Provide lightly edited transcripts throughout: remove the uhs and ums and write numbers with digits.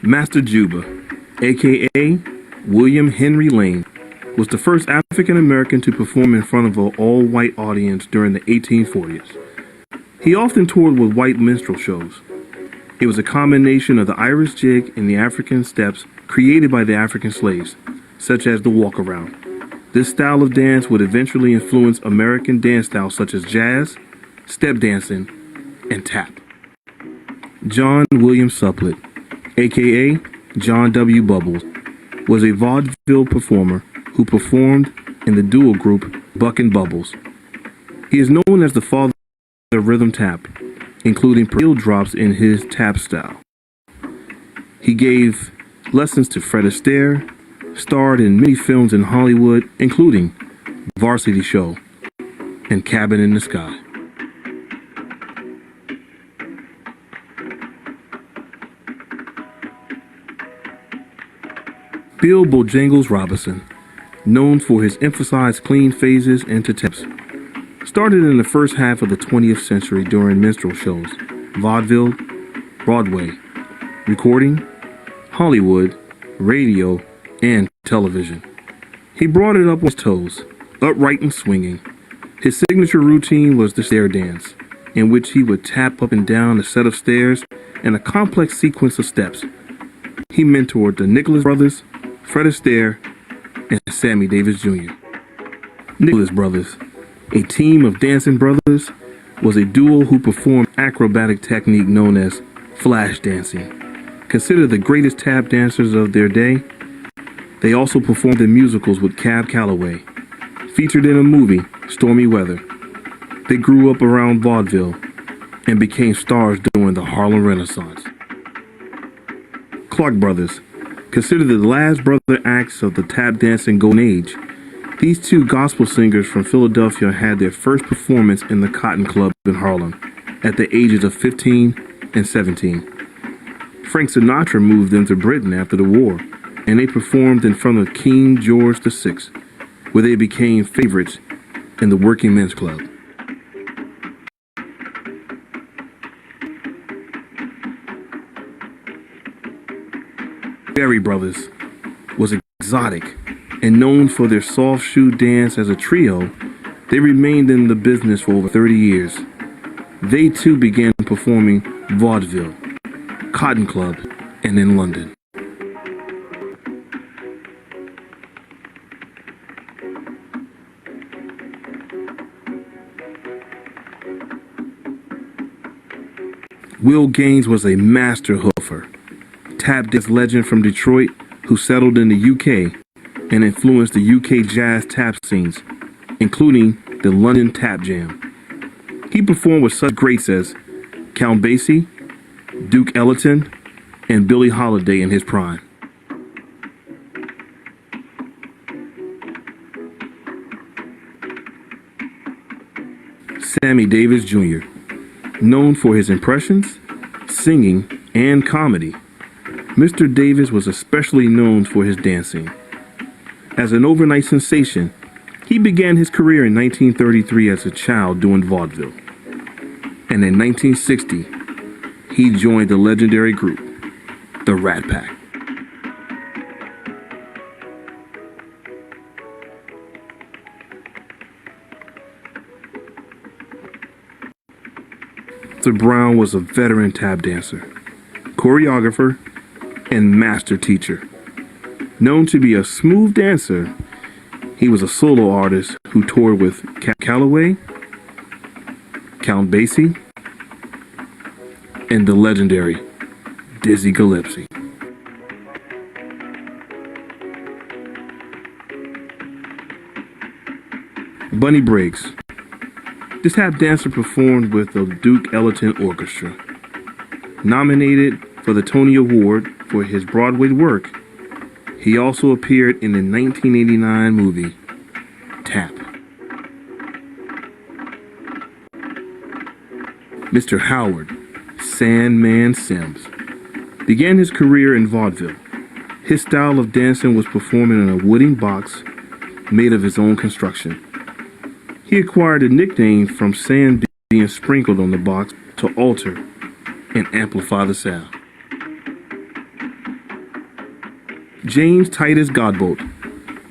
Master Juba, aka William Henry Lane, was the first African American to perform in front of an all-white audience during the 1840s. He often toured with white minstrel shows. It was a combination of the Irish jig and the African steps created by the African slaves, such as the walk-around. This style of dance would eventually influence American dance styles such as jazz, step dancing, and tap. John William Suplet, aka John W. Bubbles, was a vaudeville performer who performed in the duo group Buck and Bubbles. He is known as the father of rhythm tap, including heel drops in his tap style. He gave lessons to Fred Astaire, starred in many films in Hollywood, including Varsity Show and Cabin in the Sky. Bill Bojangles Robinson, known for his emphasized clean phases and taps, started in the first half of the 20th century during minstrel shows, vaudeville, Broadway, recording, Hollywood, radio, and television. He brought it up on his toes, upright and swinging. His signature routine was the stair dance, in which he would tap up and down a set of stairs and a complex sequence of steps. He mentored the Nicholas brothers, Fred Astaire, and Sammy Davis Jr. Nicholas Brothers, a team of dancing brothers, was a duo who performed acrobatic technique known as flash dancing. Considered the greatest tap dancers of their day, they also performed in musicals with Cab Calloway, featured in a movie, Stormy Weather. They grew up around vaudeville and became stars during the Harlem Renaissance. Clark Brothers, considered the last brother acts of the tap dancing golden age, these two gospel singers from Philadelphia had their first performance in the Cotton Club in Harlem at the ages of 15 and 17. Frank Sinatra moved them to Britain after the war, and they performed in front of King George VI, where they became favorites in the Working Men's Club. Berry Brothers was exotic and known for their soft shoe dance. As a trio, they remained in the business for over 30 years. They too began performing vaudeville, Cotton Club, and in London. Will Gaines was a master hoofer, tap dance legend from Detroit who settled in the UK and influenced the UK jazz tap scenes, including the London Tap Jam. He performed with such greats as Count Basie, Duke Ellington, and Billie Holiday in his prime. Sammy Davis Jr., known for his impressions, singing, and comedy, Mr. Davis was especially known for his dancing. As an overnight sensation, he began his career in 1933 as a child doing vaudeville. And in 1960, he joined the legendary group, the Rat Pack. Mr. Brown was a veteran tap dancer, choreographer, and master teacher. Known to be a smooth dancer, he was a solo artist who toured with Cab Calloway, Count Basie, and the legendary Dizzy Gillespie. Bunny Briggs. This tap dancer performed with the Duke Ellington Orchestra. Nominated for the Tony Award for his Broadway work, he also appeared in the 1989 movie Tap. Mr. Howard Sandman Sims began his career in vaudeville. His style of dancing was performing in a wooden box made of his own construction. He acquired a nickname from sand being sprinkled on the box to alter and amplify the sound. James Titus Godbolt.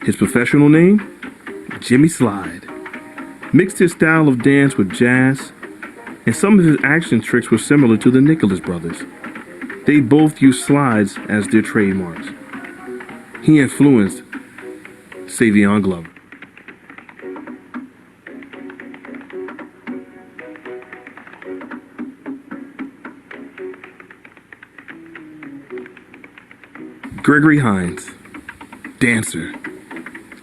His professional name? Jimmy Slide. Mixed his style of dance with jazz, and some of his action tricks were similar to the Nicholas brothers. They both used slides as their trademarks. He influenced Savion Glover. Gregory Hines, dancer,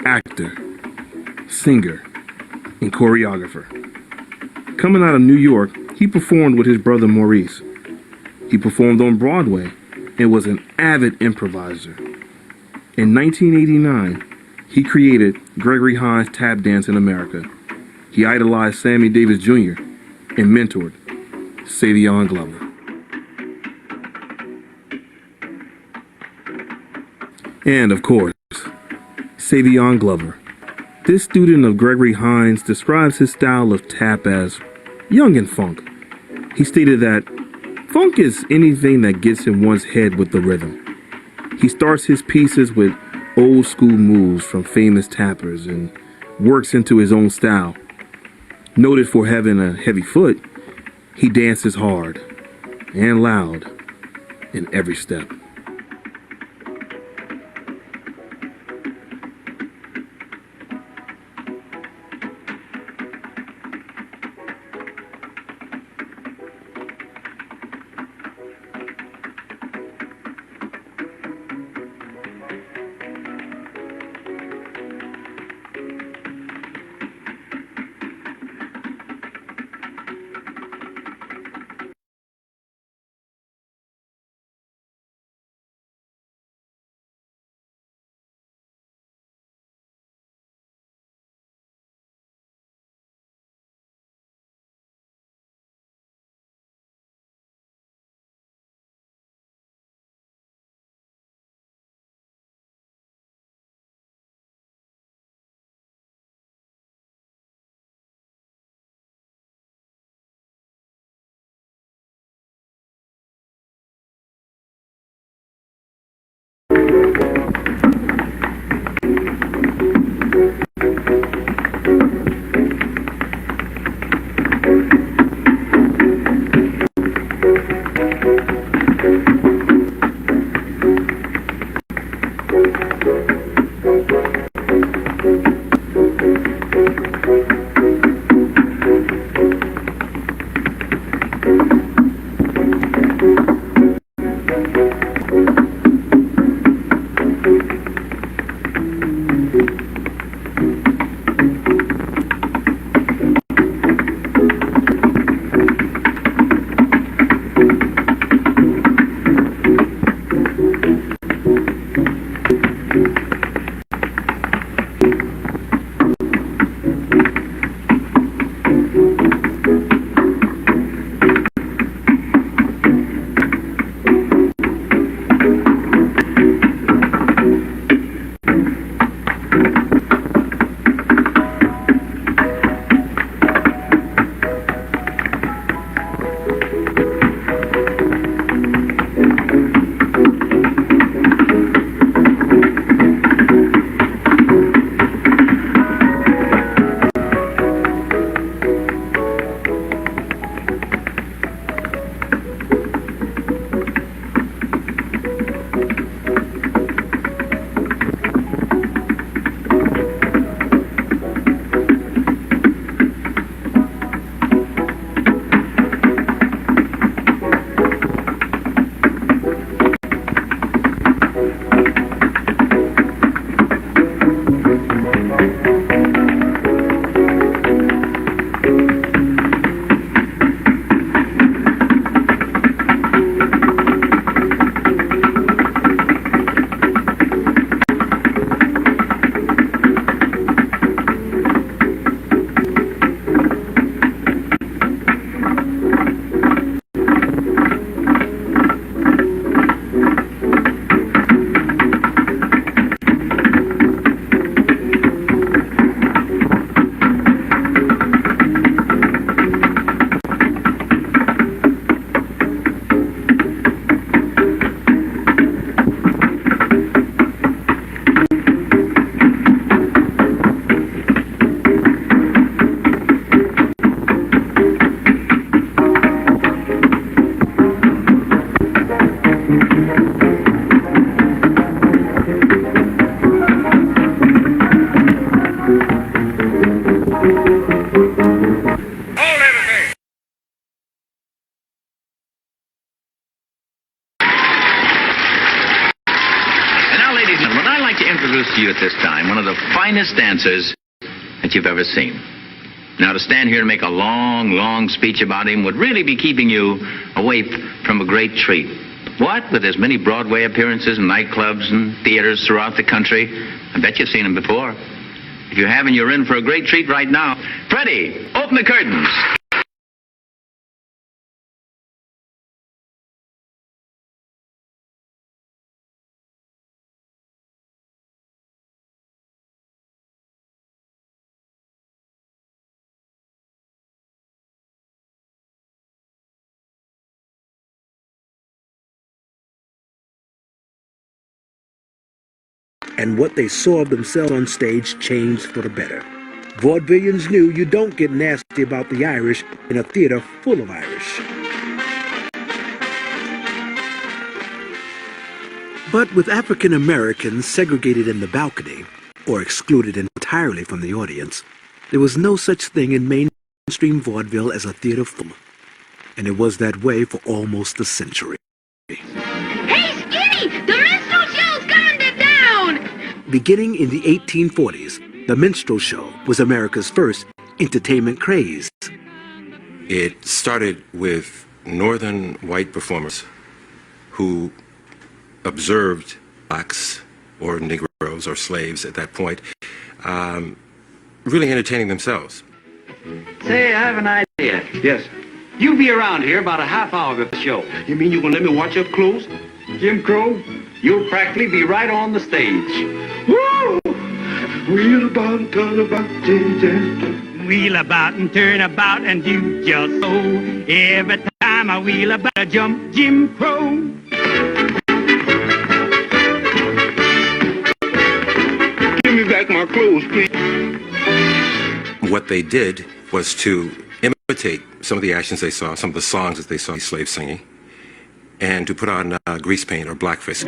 actor, singer, and choreographer. Coming out of New York, he performed with his brother Maurice. He performed on Broadway and was an avid improviser. In 1989, he created Gregory Hines Tap Dance in America. He idolized Sammy Davis Jr. and mentored Savion Glover. And of course, Savion Glover. This student of Gregory Hines describes his style of tap as young and funk. He stated that funk is anything that gets in one's head with the rhythm. He starts his pieces with old school moves from famous tappers and works into his own style. Noted for having a heavy foot, he dances hard and loud in every step. finest dancers that you've ever seen. Now, to stand here and make a long, long speech about him would really be keeping you away from a great treat. What? With as many Broadway appearances and nightclubs and theaters throughout the country? I bet you've seen him before. If you haven't, you're in for a great treat right now. Freddie, open the curtains. And what they saw of themselves on stage changed for the better. Vaudevillians knew you don't get nasty about the Irish in a theater full of Irish. But with African Americans segregated in the balcony, or excluded entirely from the audience, there was no such thing in mainstream vaudeville as a theater full. And it was that way for almost a century. Hey, Skinny! The minstrel show's coming to town! Beginning in the 1840s, the minstrel show was America's first entertainment craze. It started with northern white performers who observed blacks or Negroes or slaves at that point, really entertaining themselves. Say, I have an idea. Yes. You be around here about a half hour before the show. You mean you're gonna let me watch up close? Jim Crow, you'll practically be right on the stage. Woo! Wheel about and turn about, change. Wheel about and turn about and do just so. Every time I wheel about, I jump Jim Crow. Give me back my clothes, please. What they did was to imitate some of the actions they saw, some of the songs that they saw slaves singing, and to put on grease paint or blackface.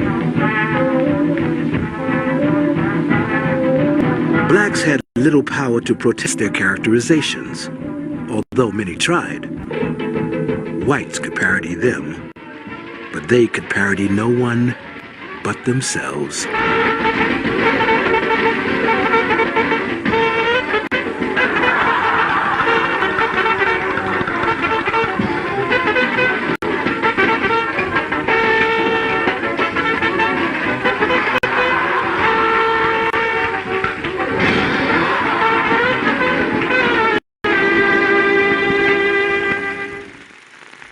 Blacks had little power to protest their characterizations, although many tried. Whites could parody them, but they could parody no one but themselves.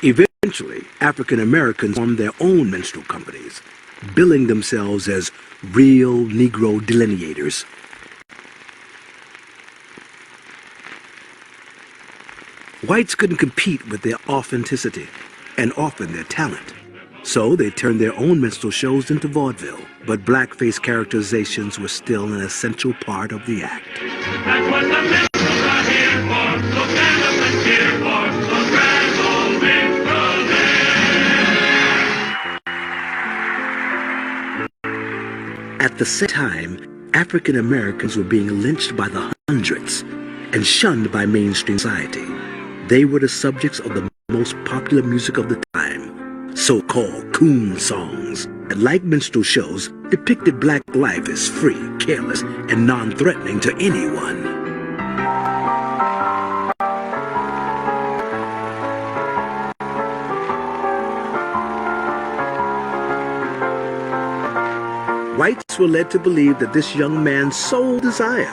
Eventually, African Americans formed their own minstrel companies, billing themselves as real Negro delineators. Whites couldn't compete with their authenticity and often their talent, so they turned their own minstrel shows into vaudeville. But blackface characterizations were still an essential part of the act. That's what the minstrels are here for, so stand up and cheer for those grand old minstrels there. At the same time, African Americans were being lynched by the hundreds and shunned by mainstream society. They were the subjects of the most popular music of the time, so-called coon songs. And like minstrel shows, depicted black life as free, careless, and non-threatening to anyone. Whites were led to believe that this young man's sole desire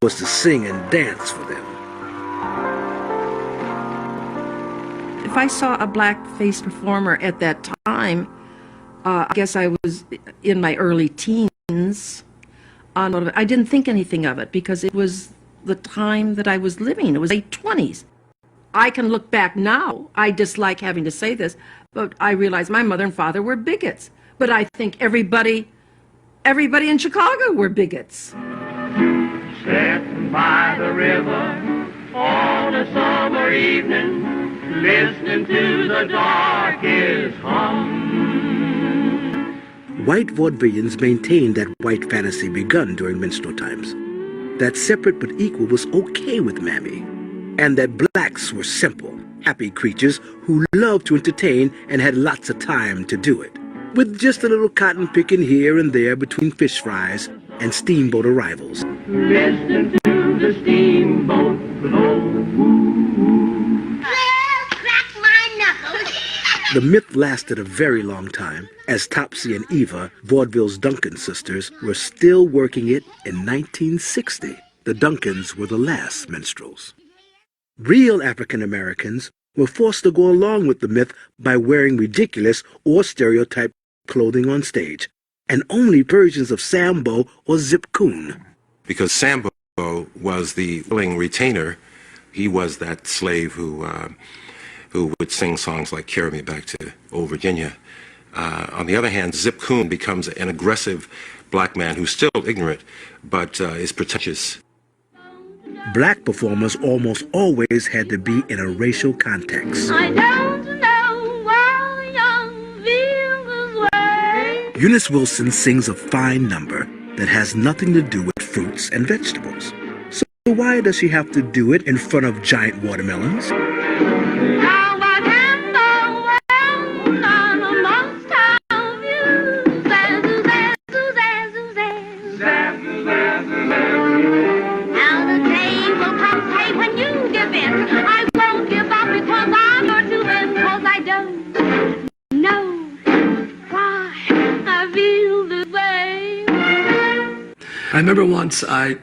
was to sing and dance for them. If I saw a black-faced performer at that time, I guess I was in my early teens. I didn't think anything of it because it was the time that I was living. It was late 20s. I can look back now. I dislike having to say this, but I realize my mother and father were bigots. But I think everybody in Chicago were bigots. Sitting by the river on a summer evening, listening to the darkest hum. White vaudevillians maintained that white fantasy begun during minstrel times. That separate but equal was okay with Mammy, and that blacks were simple, happy creatures who loved to entertain and had lots of time to do it. With just a little cotton picking here and there between fish fries, and steamboat arrivals. Listen to the steamboat blow. Crack my knuckles. The myth lasted a very long time, as Topsy and Eva, vaudeville's Duncan sisters, were still working it in 1960. The Duncans were the last minstrels. Real African Americans were forced to go along with the myth by wearing ridiculous or stereotyped clothing on stage, and only versions of Sambo or Zip Coon. Because Sambo was the willing retainer. He was that slave who would sing songs like Carry Me Back to Old Virginia. On the other hand, Zip Coon becomes an aggressive black man who's still ignorant, but is pretentious. Black performers almost always had to be in a racial context. I don't know why I feel this way. Eunice Wilson sings a fine number that has nothing to do with fruits and vegetables. So why does she have to do it in front of giant watermelons? Now I can go around on a lost town view. Now the day will come, say, when you give in. I won't give up because I'm your to win, because I don't know why I feel this way. I remember once I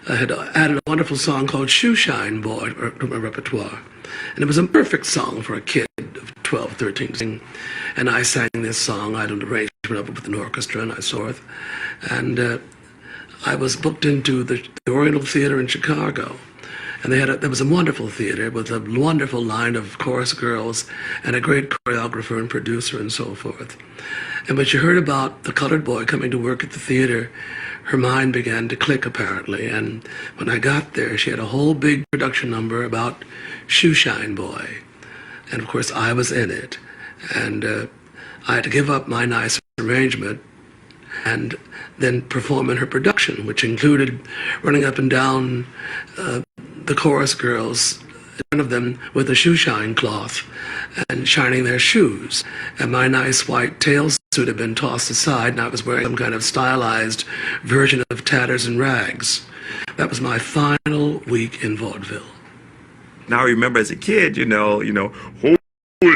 had added a wonderful song called Shoe Shine Boy to my repertoire. And it was a perfect song for a kid of 12, 13 to sing. And I sang this song. I had an arrangement of it with an orchestra, and I saw it. And I was booked into the Oriental Theater in Chicago. And there was a wonderful theater with a wonderful line of chorus girls and a great choreographer and producer and so forth. And when she heard about the colored boy coming to work at the theater, her mind began to click, apparently. And when I got there, she had a whole big production number about Shoe Shine Boy. And of course, I was in it. And I had to give up my nice arrangement and then perform in her production, which included running up and down the chorus girls, in front of them with a shoe shine cloth and shining their shoes. And my nice white tail suit had been tossed aside, and I was wearing some kind of stylized version of tatters and rags. That was my final week in vaudeville. Now I remember as a kid, hold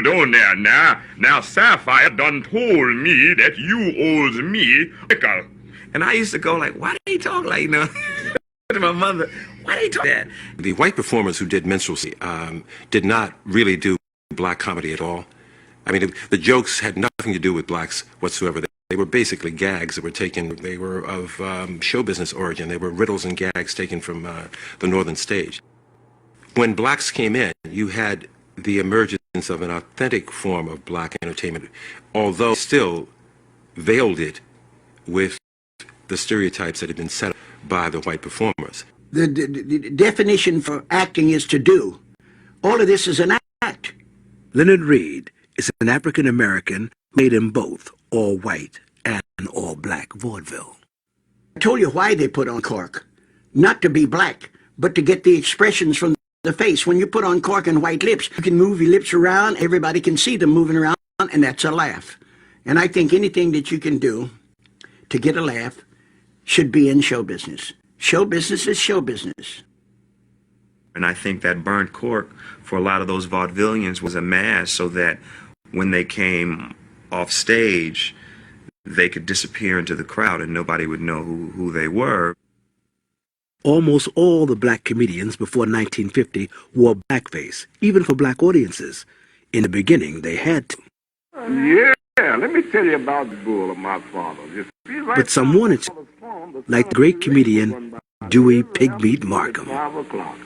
on there now. Now Sapphire done told me that you owes me a nickel. And I used to go like, why do they talk like, to my mother, why do they talk that? The white performers who did minstrelsy did not really do black comedy at all. I mean, the jokes had nothing to do with blacks whatsoever. They were basically gags that were taken. They were of show business origin. They were riddles and gags taken from the northern stage. When blacks came in, you had the emergence of an authentic form of black entertainment, although still veiled it with the stereotypes that had been set up by the white performers. The definition for acting is to do. All of this is an act. Leonard Reed is an African American made in both all white and all black vaudeville. I told you why they put on cork. Not to be black, but to get the expressions from the face. When you put on cork and white lips, you can move your lips around, everybody can see them moving around, and that's a laugh. And I think anything that you can do to get a laugh should be in show business. Show business is show business. And I think that burnt cork for a lot of those vaudevillians was a mask so that when they came off stage, they could disappear into the crowd and nobody would know who they were. Almost all the black comedians before 1950 wore blackface, even for black audiences. In the beginning, they had to. Yeah, let me tell you about the bull of my father. But some wanted to, like the great comedian Dewey Pigmeat Markham. 5 o'clock.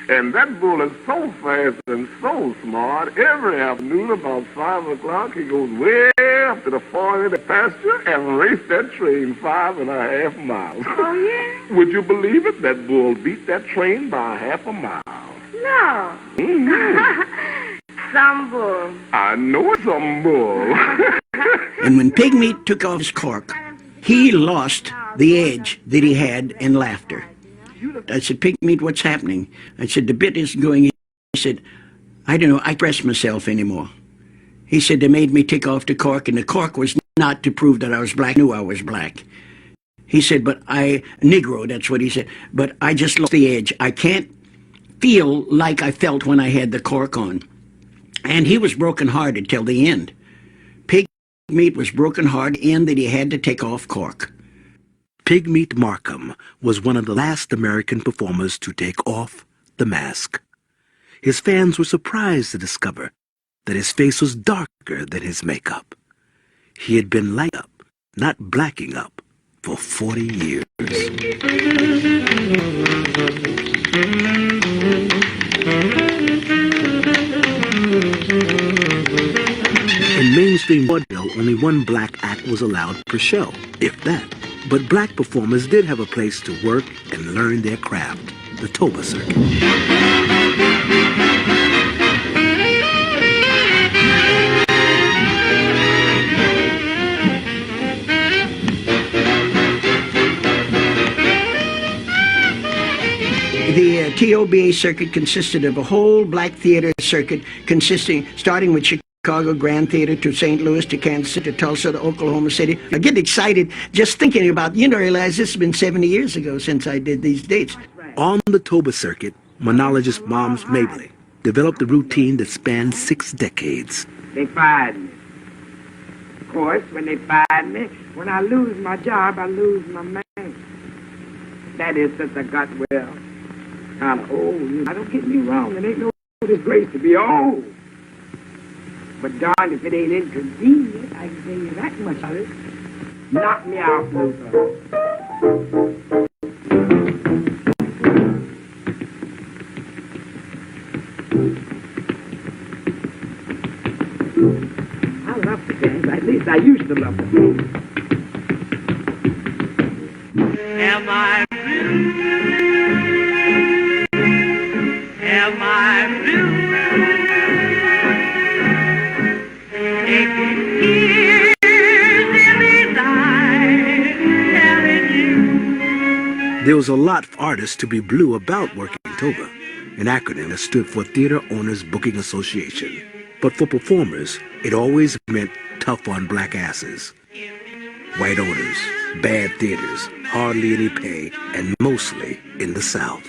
And that bull is so fast and so smart, every afternoon about 5 o'clock, he goes way up to the 40 pasture and race that train 5.5 miles. Oh, yeah? Would you believe it? That bull beat that train by 1/2 mile. No. Mm-hmm. Some bull. I know it's some bull. And when Pigmeat took off his cork, he lost the edge that he had in laughter. I said, Pigmeat, what's happening? I said, the bit isn't going in. He said, I don't know, I express myself anymore. He said, they made me take off the cork, and the cork was not to prove that I was black. I knew I was black. He said, Negro, that's what he said, but I just lost the edge. I can't feel like I felt when I had the cork on. And he was broken-hearted till the end. Pig Meat was broken-hearted in that he had to take off cork. Pigmeat Markham was one of the last American performers to take off the mask. His fans were surprised to discover that his face was darker than his makeup. He had been light up, not blacking up, for 40 years. In mainstream vaudeville, only one black act was allowed per show, if that. But black performers did have a place to work and learn their craft, the Toba circuit. The TOBA circuit consisted of a whole black theater circuit starting with Chicago Grand Theater to St. Louis to Kansas City to Tulsa to Oklahoma City. I get excited just thinking about, realize this has been 70 years ago since I did these dates. On the Toba circuit, monologist Moms Mabley developed a routine that spanned 6 decades. They fired me. Of course, when they fired me, when I lose my job, I lose my man. That is, since I got well, kind of old. I don't get me wrong, it ain't no disgrace to be old. But darn, if it ain't inconvenient, I can tell you that much of it. Knock me out, Luther. I love the dance. At least I used to love the dance. Am I blue? Am I blue? There was a lot for artists to be blue about working Toba, an acronym that stood for Theater Owners Booking Association. But for performers, it always meant tough on black asses. White owners, bad theaters, hardly any pay, and mostly in the South.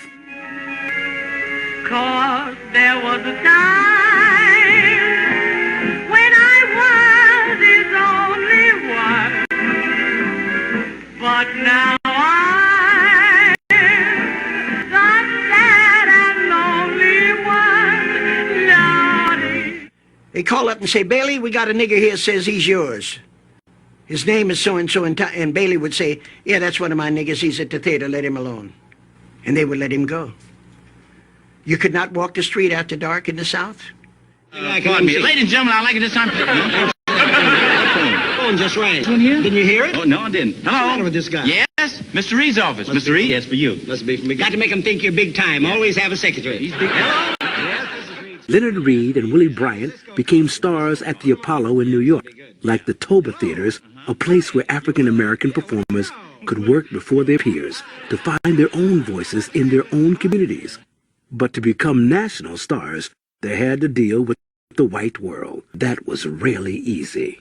'Cause there was a time when I was his only one, but now I'm the sad and lonely one, Lordy. They call up and say, Bailey, we got a nigger here says he's yours. His name is so-and-so, and Bailey would say, yeah, that's one of my niggers. He's at the theater. Let him alone. And they would let him go. You could not walk the street after dark in the South? Pardon me. Ladies and gentlemen, I'd like it this time. Phone just rang. Didn't you hear it? Oh, no, I didn't. Hello? What's the matter with this guy? Yes? Mr. Reed's office. Mr. Reed? Yes, for you. Must be for me. Got to make him think you're big time. Always have a secretary. He's big. Hello? Leonard Reed and Willie Bryant became stars at the Apollo in New York. Like the Toba theaters, a place where African-American performers could work before their peers to find their own voices in their own communities. But to become national stars, they had to deal with the white world. That was really easy.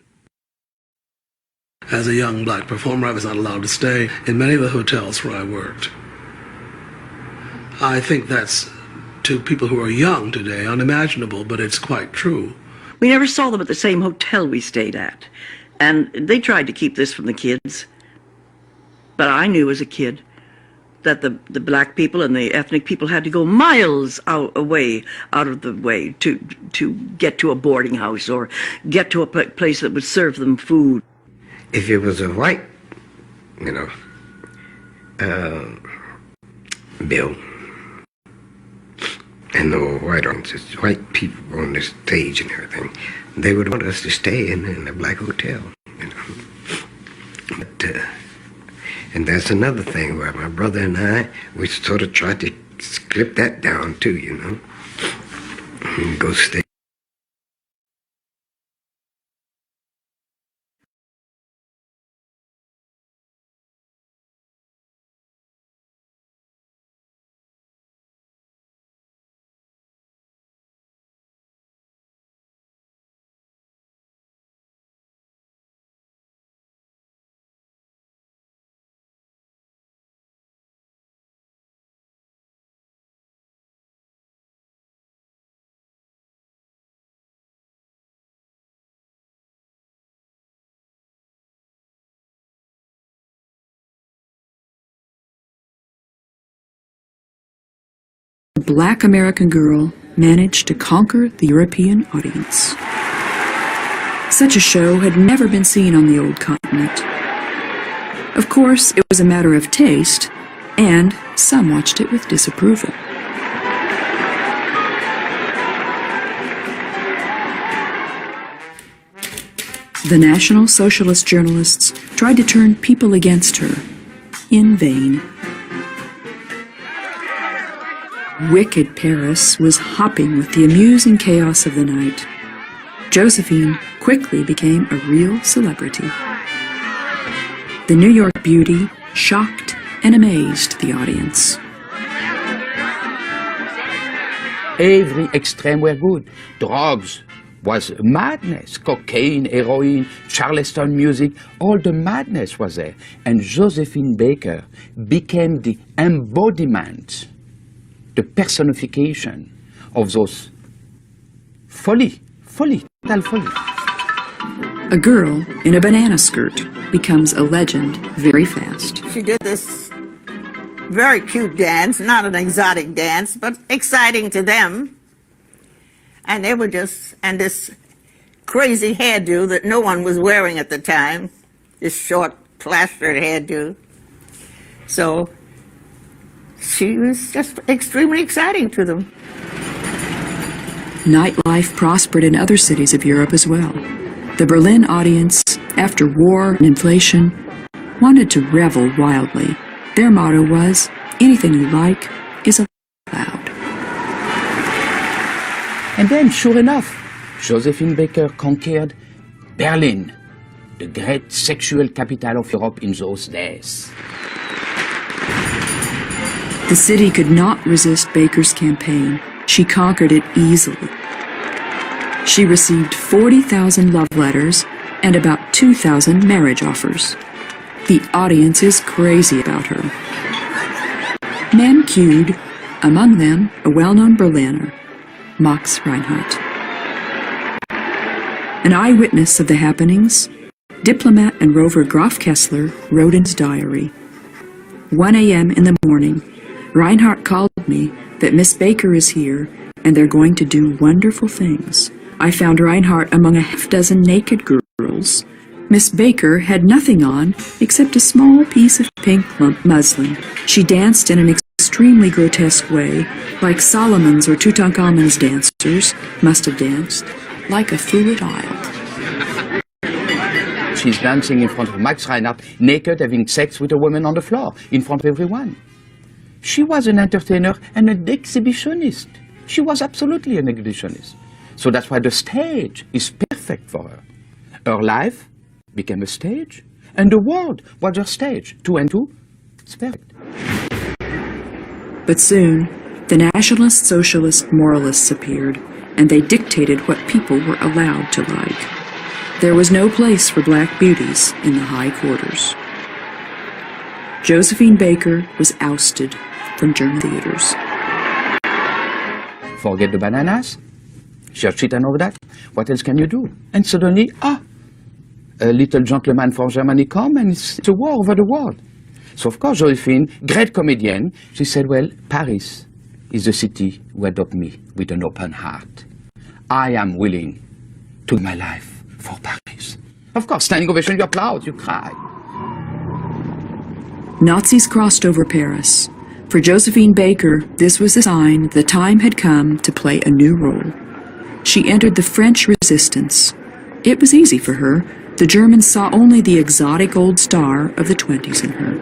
As a young black performer, I was not allowed to stay in many of the hotels where I worked. I think that's, to people who are young today, unimaginable, but it's quite true. We never saw them at the same hotel we stayed at. And they tried to keep this from the kids. But I knew as a kid that the black people and the ethnic people had to go miles out of the way to get to a boarding house or get to a place that would serve them food. If it was a white, bill, and there were white people on the stage and everything, they would want us to stay in a black hotel, But, and that's another thing where my brother and I, we sort of tried to clip that down too, and go stay. Black American girl managed to conquer the European audience. Such a show had never been seen on the old continent. Of course, it was a matter of taste, and some watched it with disapproval. The National Socialist journalists tried to turn people against her, in vain. Wicked Paris was hopping with the amusing chaos of the night. Josephine quickly became a real celebrity. The New York beauty shocked and amazed the audience. Every extreme were good. Drugs was madness. Cocaine, heroin, Charleston music, all the madness was there. And Josephine Baker became the embodiment, the personification of those total folly. A girl in a banana skirt becomes a legend very fast. She did this very cute dance, not an exotic dance, but exciting to them. And they were just, and this crazy hairdo that no one was wearing at the time, this short plastered hairdo. So she was just extremely exciting to them. Nightlife prospered in other cities of Europe as well. The Berlin audience, after war and inflation, wanted to revel wildly. Their motto was, anything you like is allowed. And then, sure enough, Josephine Baker conquered Berlin, the great sexual capital of Europe in those days. The city could not resist Baker's campaign. She conquered it easily. She received 40,000 love letters and about 2,000 marriage offers. The audience is crazy about her. Men queued, among them a well-known Berliner, Max Reinhardt. An eyewitness of the happenings, diplomat and rover Graf Kessler wrote in his diary, 1 a.m. in the morning, Reinhardt called me that Miss Baker is here and they're going to do wonderful things. I found Reinhardt among a half-dozen naked girls. Miss Baker had nothing on except a small piece of pink muslin. She danced in an extremely grotesque way, like Solomon's or Tutankhamun's dancers must have danced, like a fool at Isle. She's dancing in front of Max Reinhardt, naked, having sex with a woman on the floor, in front of everyone. She was an entertainer and an exhibitionist. She was absolutely an exhibitionist. So that's why the stage is perfect for her. Her life became a stage, and the world was her stage. 2 and 2, it's perfect. But soon, the nationalist, socialist, moralists appeared, and they dictated what people were allowed to like. There was no place for black beauties in the high quarters. Josephine Baker was ousted from German theaters. Forget the bananas, church it and all that. What else can you do? And suddenly, a little gentleman from Germany come and it's a war over the world. So of course, Josephine, great comedian, she said, well, Paris is the city who adopted me with an open heart. I am willing to give my life for Paris. Of course, standing ovation, you applaud, you cry. Nazis crossed over Paris. For Josephine Baker, this was a sign the time had come to play a new role. She entered the French resistance. It was easy for her. The Germans saw only the exotic old star of the 20s in her.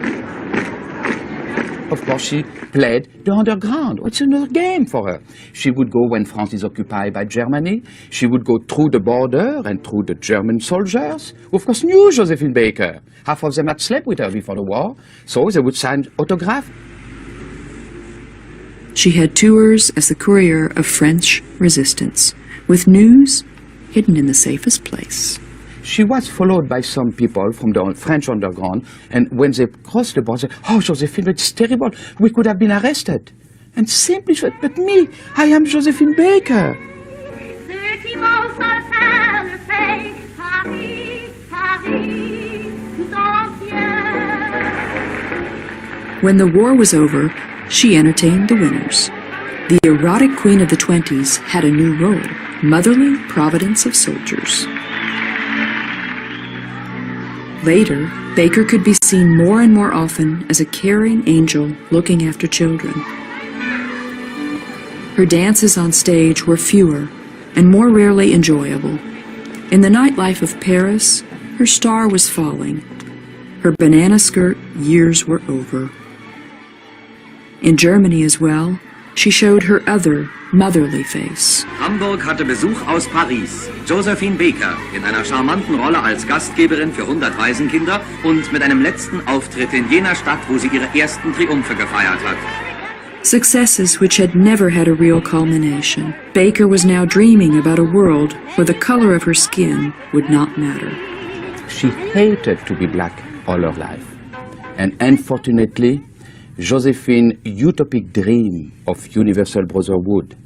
Of course, she played the underground. It's another game for her. She would go when France is occupied by Germany. She would go through the border and through the German soldiers, who of course knew Josephine Baker. Half of them had slept with her before the war, so they would sign autographs. She had tours as the courier of French resistance, with news hidden in the safest place. She was followed by some people from the French underground, and when they crossed the border, they said, oh, Josephine, it's terrible. We could have been arrested. And simply said, but me, I am Josephine Baker. When the war was over, she entertained the winners. The erotic queen of the 20s had a new role, motherly providence of soldiers. Later, Baker could be seen more and more often as a caring angel looking after children. Her dances on stage were fewer and more rarely enjoyable. In the nightlife of Paris, her star was falling. Her banana skirt years were over. In Germany as well, she showed her other motherly face. Hamburg hatte Besuch aus Paris. Josephine Baker in einer charmanten Rolle als Gastgeberin für 100 Waisenkinder und mit einem letzten Auftritt in jener Stadt, wo sie ihre ersten Triumphe gefeiert hat. Successes which had never had a real culmination. Baker was now dreaming about a world where the color of her skin would not matter. She hated to be black all her life. And unfortunately, Josephine's utopic dream of universal brotherhood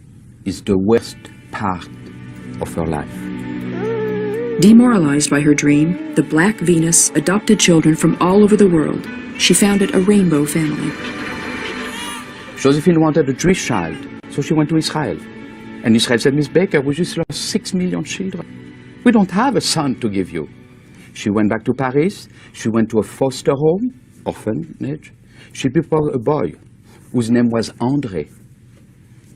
is the worst part of her life. Demoralized by her dream, the Black Venus adopted children from all over the world. She founded a rainbow family. Josephine wanted a Jewish child, so she went to Israel. And Israel said, Miss Baker, we just lost 6 million children. We don't have a son to give you. She went back to Paris. She went to a foster home, orphanage. She prepared a boy whose name was André.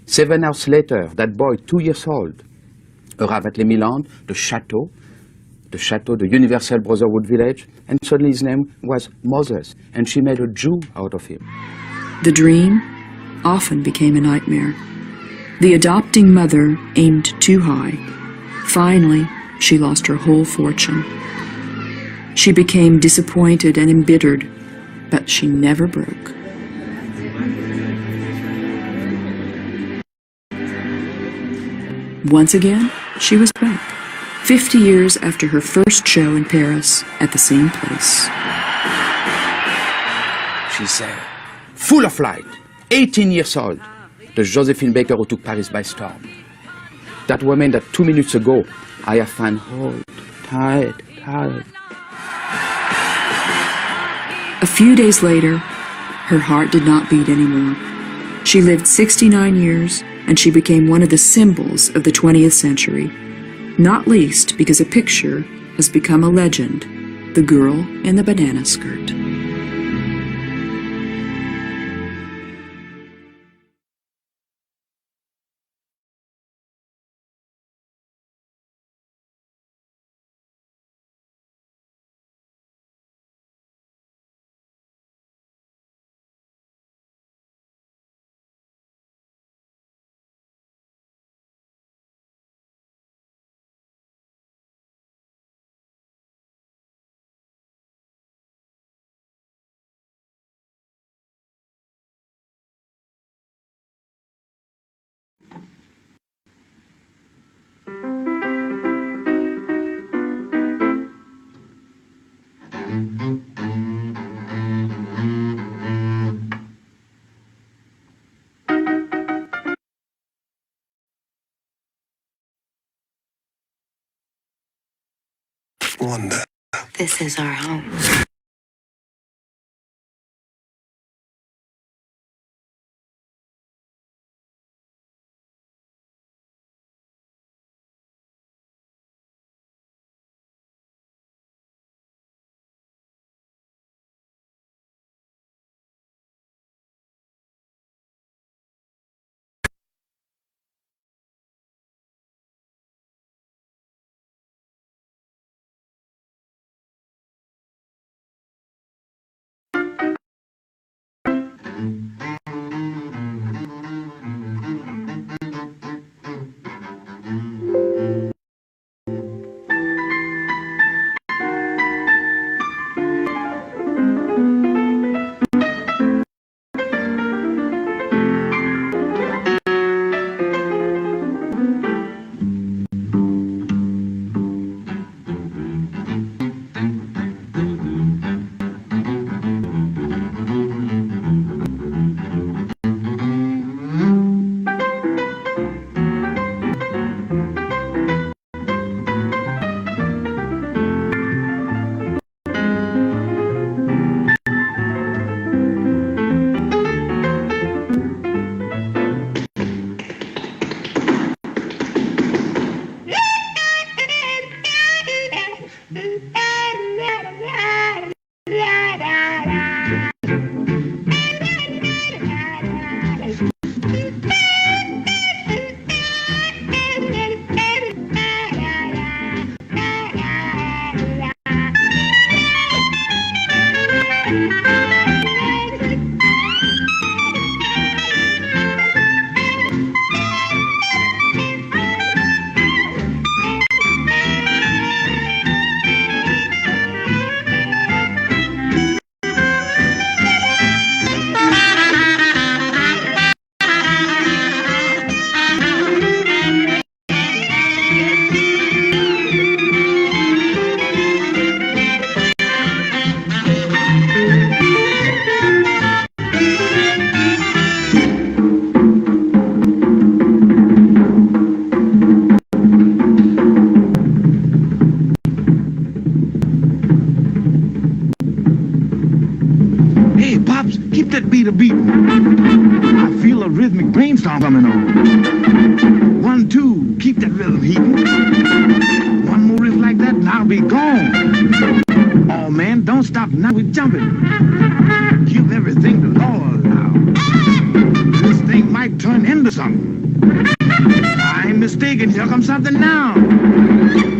7 hours later, that boy, 2 years old, arrived at Les Milandes, the chateau, the Universal Brotherhood village, and suddenly his name was Moses, and she made a Jew out of him. The dream often became a nightmare. The adopting mother aimed too high. Finally, she lost her whole fortune. She became disappointed and embittered, but she never broke. Once again, she was back, 50 years after her first show in Paris at the same place. She's full of light, 18 years old, the Josephine Baker who took Paris by storm. That woman that 2 minutes ago I have found hold, tight. A few days later, her heart did not beat anymore. She lived 69 years, and she became one of the symbols of the 20th century, not least because a picture has become a legend, the girl in the banana skirt. Wanda. This is our home. a beating. I feel a rhythmic brainstorm coming on. 1, 2, keep that rhythm heating. One more riff like that and I'll be gone. Oh man, don't stop, now we're jumping. Give everything to Lord now. This thing might turn into something. I ain't mistaken, here comes something now.